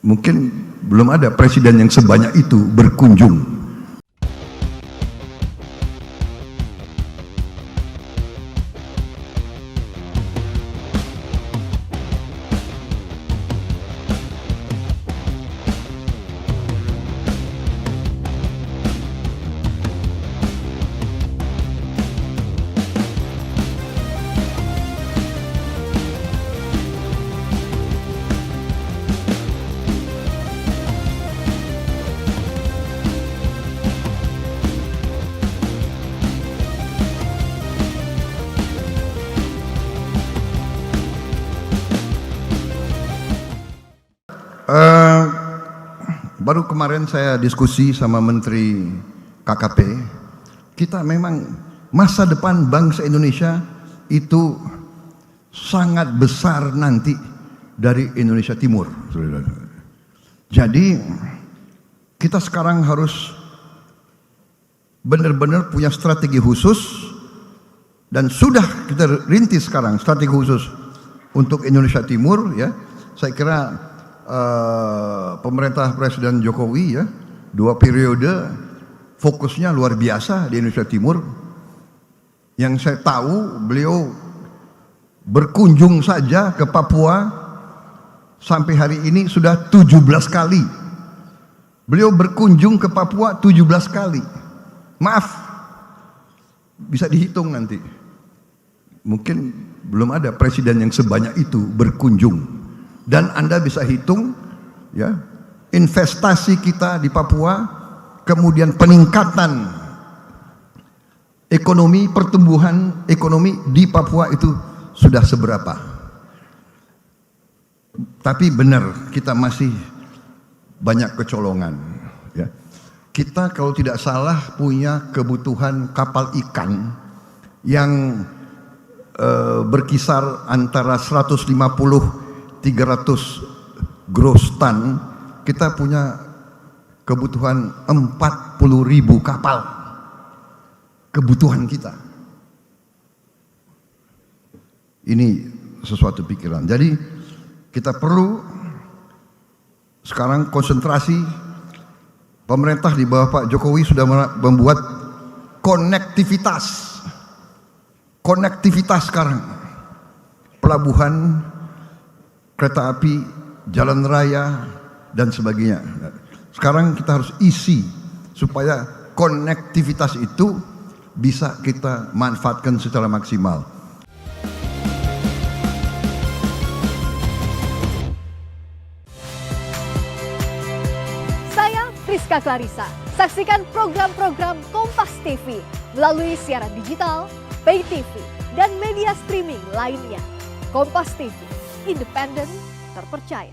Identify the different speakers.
Speaker 1: Mungkin belum ada presiden yang sebanyak itu berkunjung. Baru kemarin saya diskusi sama Menteri KKP, kita memang masa depan bangsa Indonesia itu sangat besar nanti dari Indonesia Timur. Jadi kita sekarang harus benar-benar punya strategi khusus, dan sudah kita rintis sekarang strategi khusus untuk Indonesia Timur, ya. Saya kira pemerintah Presiden Jokowi, ya, 2 periode fokusnya luar biasa di Indonesia Timur. Yang saya tahu beliau berkunjung saja ke Papua sampai hari ini sudah 17 kali. Beliau berkunjung ke Papua 17 kali. Maaf, bisa dihitung nanti. Mungkin belum ada presiden yang sebanyak itu berkunjung. Dan Anda bisa hitung, ya, investasi kita di Papua, kemudian peningkatan ekonomi, pertumbuhan ekonomi di Papua itu sudah seberapa. Tapi benar, kita masih banyak kecolongan, ya. Kita kalau tidak salah punya kebutuhan kapal ikan yang berkisar antara 150-300 gross ton. Kita punya kebutuhan 40.000 kapal. Kebutuhan kita. Ini sesuatu pikiran. Jadi kita perlu sekarang konsentrasi. Pemerintah di bawah Pak Jokowi sudah membuat konektivitas. Konektivitas sekarang. Pelabuhan, kereta api, jalan raya, dan sebagainya. Sekarang kita harus isi supaya konektivitas itu bisa kita manfaatkan secara maksimal.
Speaker 2: Saya Friska Clarissa. Saksikan program-program Kompas TV melalui siaran digital, pay TV, dan media streaming lainnya. Kompas TV, independen, terpercaya.